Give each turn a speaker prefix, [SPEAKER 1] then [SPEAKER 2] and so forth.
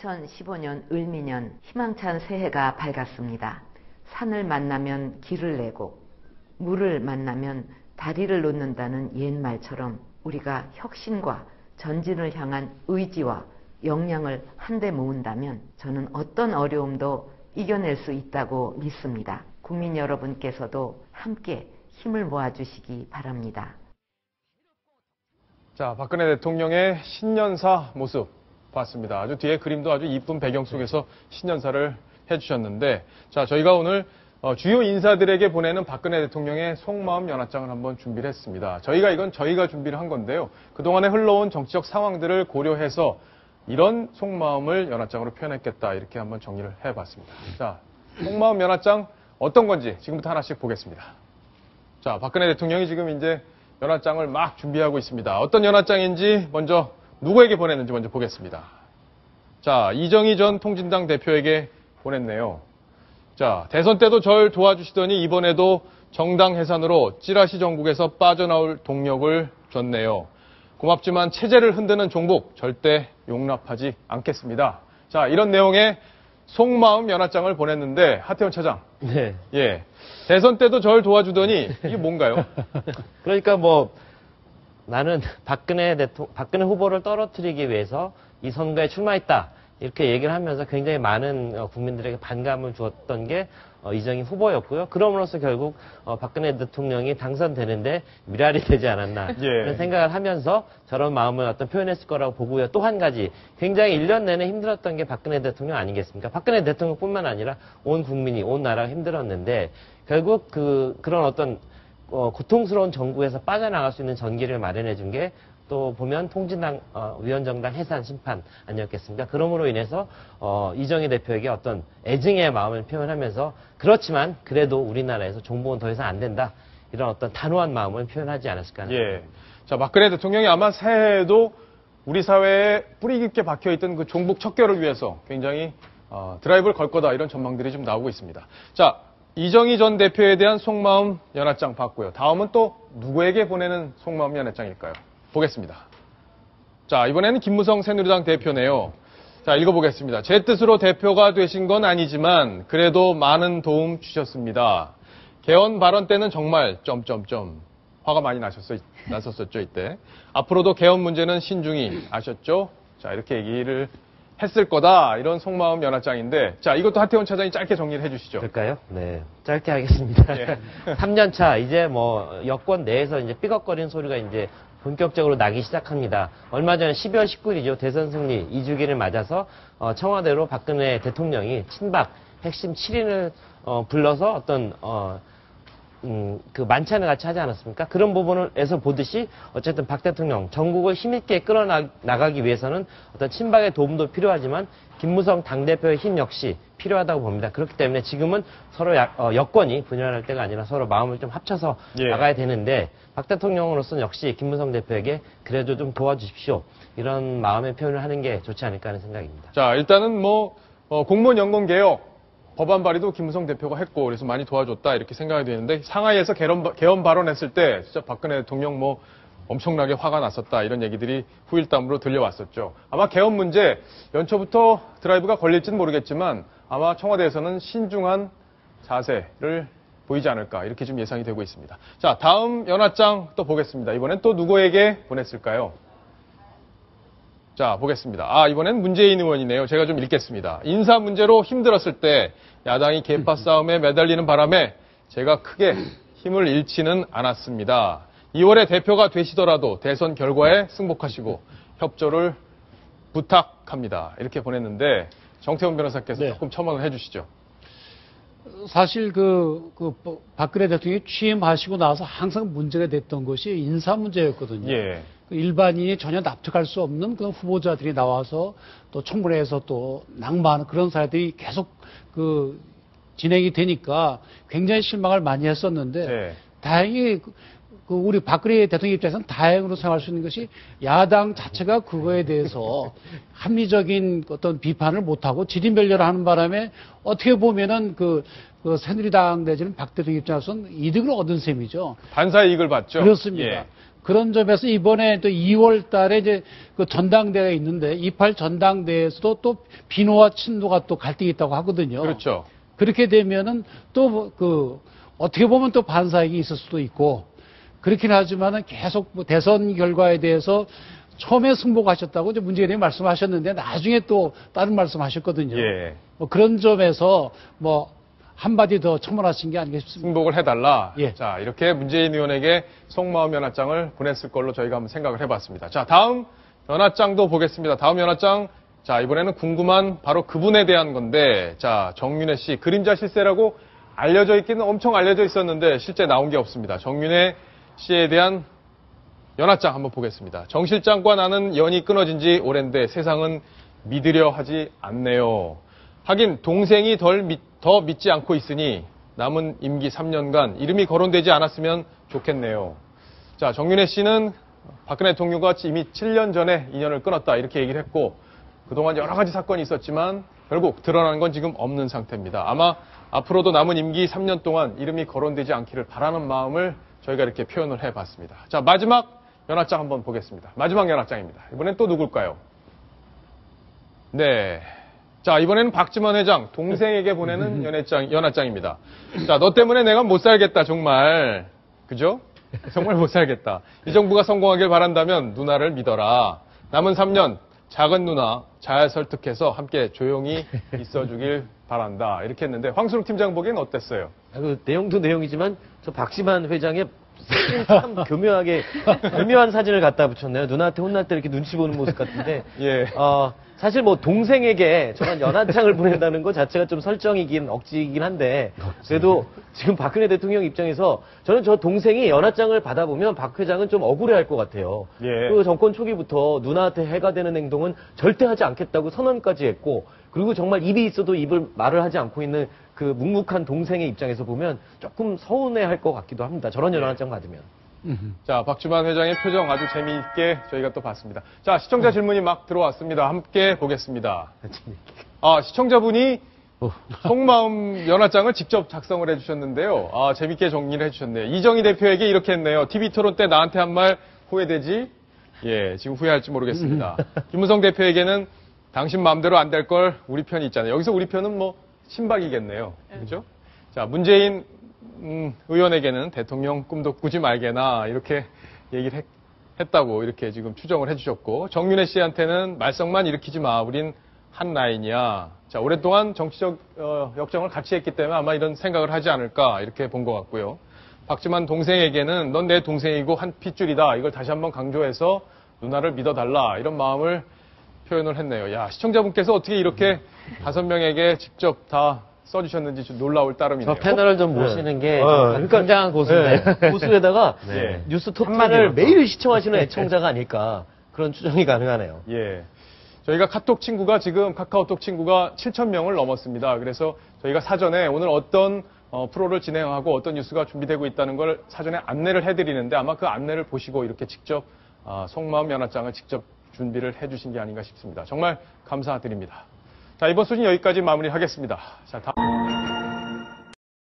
[SPEAKER 1] 2015년 을미년 희망찬 새해가 밝았습니다. 산을 만나면 길을 내고 물을 만나면 다리를 놓는다는 옛말처럼 우리가 혁신과 전진을 향한 의지와 역량을 한데 모은다면 저는 어떤 어려움도 이겨낼 수 있다고 믿습니다. 국민 여러분께서도 함께 힘을 모아주시기 바랍니다.
[SPEAKER 2] 자, 박근혜 대통령의 신년사 모습 봤습니다. 아주 뒤에 그림도 아주 이쁜 배경 속에서 신년사를 해주셨는데, 자, 저희가 오늘 주요 인사들에게 보내는 박근혜 대통령의 속마음 연화장을 한번 준비를 했습니다. 저희가 준비를 한 건데요. 그동안에 흘러온 정치적 상황들을 고려해서 이런 속마음을 연화장으로 표현했겠다, 이렇게 한번 정리를 해봤습니다. 자, 속마음 연화장 어떤 건지 지금부터 하나씩 보겠습니다. 자, 박근혜 대통령이 지금 이제 연화장을 막 준비하고 있습니다. 어떤 연화장인지 먼저 누구에게 보냈는지 먼저 보겠습니다. 자, 이정희 전 통진당 대표에게 보냈네요. 자, 대선 때도 절 도와주시더니 이번에도 정당 해산으로 찌라시 정국에서 빠져나올 동력을 줬네요. 고맙지만 체제를 흔드는 종북 절대 용납하지 않겠습니다. 자, 이런 내용의 속마음 연화장을 보냈는데, 하태원 차장.
[SPEAKER 3] 네.
[SPEAKER 2] 예. 대선 때도 절 도와주더니 이게 뭔가요?
[SPEAKER 3] 그러니까 뭐 나는 박근혜 후보를 떨어뜨리기 위해서 이 선거에 출마했다, 이렇게 얘기를 하면서 굉장히 많은 국민들에게 반감을 주었던 게 이정희 후보였고요. 그럼으로써 결국 박근혜 대통령이 당선되는데 미랄이 되지 않았나, 그런 생각을 하면서 저런 마음을 표현했을 거라고 보고요. 또 한 가지, 굉장히 1년 내내 힘들었던 게 박근혜 대통령 아니겠습니까? 박근혜 대통령뿐만 아니라 온 국민이, 온 나라가 힘들었는데, 결국 그런 어떤 고통스러운 정국에서 빠져나갈 수 있는 전기를 마련해 준 게 또 보면 통진당 위원정당 해산 심판 아니었겠습니까? 그러므로 인해서 이정희 대표에게 어떤 애증의 마음을 표현하면서, 그렇지만 그래도 우리나라에서 종북은 더 이상 안 된다, 이런 어떤 단호한 마음을 표현하지 않았을까 하는
[SPEAKER 2] 예. 자, 박근혜 대통령이 아마 새해에도 우리 사회에 뿌리 깊게 박혀있던 그 종북 척결을 위해서 굉장히 드라이브를 걸 거다, 이런 전망들이 좀 나오고 있습니다. 자, 이정희 전 대표에 대한 속마음 연화장 봤고요. 다음은 또 누구에게 보내는 속마음 연화장일까요? 보겠습니다. 자, 이번에는 김무성 새누리당 대표네요. 자, 읽어보겠습니다. 제 뜻으로 대표가 되신 건 아니지만 그래도 많은 도움 주셨습니다. 개헌 발언 때는 정말 화가 많이 났었죠, 이때. 앞으로도 개헌 문제는 신중히 아셨죠? 자, 이렇게 얘기를 했을 거다, 이런 속마음 연화장인데, 자, 이것도 하태원 차장이 짧게 정리를 해주시죠.
[SPEAKER 3] 그럴까요? 네, 짧게 하겠습니다.
[SPEAKER 2] 예.
[SPEAKER 3] 3년차, 이제 여권 내에서 이제 삐걱거리는 소리가 이제 본격적으로 나기 시작합니다. 얼마 전에 12월 19일이죠. 대선 승리 2주기를 맞아서 청와대로 박근혜 대통령이 친박 핵심 7인을 불러서 어떤 그 만찬을 같이 하지 않았습니까? 그런 부분에서 보듯이 어쨌든 박 대통령 전국을 힘있게 끌어나가기 위해서는 어떤 친박의 도움도 필요하지만 김무성 당대표의 힘 역시 필요하다고 봅니다. 그렇기 때문에 지금은 서로 여권이 분열할 때가 아니라 서로 마음을 좀 합쳐서 나가야 되는데, 박 대통령으로서는 역시 김무성 대표에게 그래도 좀 도와주십시오, 이런 마음의 표현을 하는 게 좋지 않을까 하는 생각입니다.
[SPEAKER 2] 자, 일단은 공무원 연금 개혁 법안 발의도 김무성 대표가 했고, 그래서 많이 도와줬다, 이렇게 생각이 되는데, 상하이에서 개헌 발언했을 때 진짜 박근혜 대통령 엄청나게 화가 났었다, 이런 얘기들이 후일담으로 들려왔었죠. 아마 개헌 문제 연초부터 드라이브가 걸릴지는 모르겠지만 아마 청와대에서는 신중한 자세를 보이지 않을까, 이렇게 좀 예상이 되고 있습니다. 자, 다음 연화장 또 보겠습니다. 이번엔 또 누구에게 보냈을까요? 자, 보겠습니다. 이번엔 문재인 의원이네요. 제가 좀 읽겠습니다. 인사 문제로 힘들었을 때 야당이 계파 싸움에 매달리는 바람에 제가 크게 힘을 잃지는 않았습니다. 2월에 대표가 되시더라도 대선 결과에 승복하시고 협조를 부탁합니다, 이렇게 보냈는데, 정태훈 변호사께서 조금 첨언을 해주시죠.
[SPEAKER 4] 사실 박근혜 대통령이 취임하시고 나서 항상 문제가 됐던 것이 인사 문제였거든요.
[SPEAKER 2] 예.
[SPEAKER 4] 일반인이 전혀 납득할 수 없는 그런 후보자들이 나와서 또 청문회에서 또 낙마하는 그런 사례들이 계속 진행이 되니까 굉장히 실망을 많이 했었는데, 다행히 우리 박근혜 대통령 입장에서는 다행으로 생각할 수 있는 것이 야당 자체가 그거에 대해서 합리적인 어떤 비판을 못하고 지린멸렬을 하는 바람에 어떻게 보면은 그 새누리당 내지는 박 대통령 입장에서는 이득을 얻은 셈이죠.
[SPEAKER 2] 반사 이익을 받죠.
[SPEAKER 4] 그렇습니다.
[SPEAKER 2] 예.
[SPEAKER 4] 그런 점에서 이번에 또 2월 달에 이제 그 전당대회가 있는데 28 전당대회에서도 또 비노와 친노가 또 갈등이 있다고 하거든요.
[SPEAKER 2] 그렇죠.
[SPEAKER 4] 그렇게 되면은 또 그 어떻게 보면 또 반사이익이 있을 수도 있고 그렇긴 하지만은 계속 뭐 대선 결과에 대해서 처음에 승복하셨다고 이제 문재인 의원이 말씀하셨는데 나중에 또 다른 말씀하셨거든요.
[SPEAKER 2] 예.
[SPEAKER 4] 뭐 그런 점에서 뭐 한마디 더 첨언하신 게 아닌가 싶습니다.
[SPEAKER 2] 승복을 해달라.
[SPEAKER 4] 예.
[SPEAKER 2] 자, 이렇게 문재인 의원에게 속마음 연합장을 보냈을 걸로 저희가 한번 생각을 해봤습니다. 자, 다음 연합장도 보겠습니다. 다음 연합장. 자, 이번에는 궁금한 바로 그분에 대한 건데, 자, 정윤회 씨 그림자 실세라고 알려져 있기는 엄청 알려져 있었는데 실제 나온 게 없습니다. 정윤회 씨에 대한 연합장 한번 보겠습니다. 정 실장과 나는 연이 끊어진 지 오랜데 세상은 믿으려 하지 않네요. 하긴 동생이 더 믿지 않고 있으니 남은 임기 3년간 이름이 거론되지 않았으면 좋겠네요. 자, 정윤회 씨는 박근혜 대통령과 이미 7년 전에 인연을 끊었다 이렇게 얘기를 했고 그동안 여러 가지 사건이 있었지만 결국 드러난 건 지금 없는 상태입니다. 아마 앞으로도 남은 임기 3년 동안 이름이 거론되지 않기를 바라는 마음을 저희가 이렇게 표현을 해봤습니다. 자, 마지막 연합장 한번 보겠습니다. 마지막 연합장입니다. 이번엔 또 누굴까요? 네. 자, 이번에는 박지원 회장, 동생에게 보내는 연합장입니다. 자, 너 때문에 내가 못 살겠다, 정말. 그죠? 정말 못 살겠다. 이 정부가 성공하길 바란다면 누나를 믿어라. 남은 3년, 작은 누나 잘 설득해서 함께 조용히 있어주길 바란다. 이렇게 했는데, 황순욱 팀장 보기엔 어땠어요?
[SPEAKER 3] 그 내용도 내용이지만 저 박지만 회장의 참 교묘한 사진을 갖다 붙였네요. 누나한테 혼날 때 이렇게 눈치 보는 모습 같은데.
[SPEAKER 2] 예.
[SPEAKER 3] 사실 뭐 동생에게 저런 연합장을 보낸다는 것 자체가 좀 설정이긴 억지이긴 한데 그래도 지금 박근혜 대통령 입장에서 저는 저 동생이 연합장을 받아보면 박 회장은 좀 억울해할 것 같아요.
[SPEAKER 2] 예.
[SPEAKER 3] 그 정권 초기부터 누나한테 해가 되는 행동은 절대 하지 않겠다고 선언까지 했고 그리고 정말 입이 있어도 말을 하지 않고 있는 그 묵묵한 동생의 입장에서 보면 조금 서운해할 것 같기도 합니다. 저런 연합장 받으면.
[SPEAKER 2] 자, 박주만 회장의 표정 아주 재미있게 저희가 또 봤습니다. 자, 시청자 질문이 막 들어왔습니다. 함께 보겠습니다. 시청자분이 속마음 연합장을 직접 작성을 해주셨는데요. 재밌게 정리를 해주셨네요. 이정희 대표에게 이렇게 했네요. TV 토론 때 나한테 한 말 후회되지? 예, 지금 후회할지 모르겠습니다. 김무성 대표에게는 당신 마음대로 안 될 걸 우리 편이 있잖아요. 여기서 우리 편은 뭐 친박이겠네요. 그죠? 자, 문재인 의원에게는 대통령 꿈도 꾸지 말게나 이렇게 얘기를 했다고 이렇게 지금 추정을 해주셨고 정윤혜 씨한테는 말썽만 일으키지 마. 우린 한 라인이야. 자, 오랫동안 정치적 역정을 같이 했기 때문에 아마 이런 생각을 하지 않을까 이렇게 본 것 같고요. 박지만 동생에게는 넌 내 동생이고 한 핏줄이다. 이걸 다시 한번 강조해서 누나를 믿어달라. 이런 마음을 표현을 했네요. 야, 시청자분께서 어떻게 이렇게 5명에게 직접 다 써주셨는지 좀 놀라울 따름이네요.
[SPEAKER 3] 저 패널을 좀 모시는 게
[SPEAKER 4] 그러니까
[SPEAKER 3] 굉장한 고수인데 고수에다가
[SPEAKER 2] 네.
[SPEAKER 3] 뉴스 톱10을 매일 시청하시는 애청자가 아닐까 그런 추정이 가능하네요.
[SPEAKER 2] 예. 저희가 카카오톡 친구가 7,000명을 넘었습니다. 그래서 저희가 사전에 오늘 어떤 프로를 진행하고 어떤 뉴스가 준비되고 있다는 걸 사전에 안내를 해드리는데 아마 그 안내를 보시고 이렇게 직접 속마음 연합장을 직접 준비를 해주신 게 아닌가 싶습니다. 정말 감사드립니다. 자, 이번 소식 여기까지 마무리하겠습니다. 자, 다음.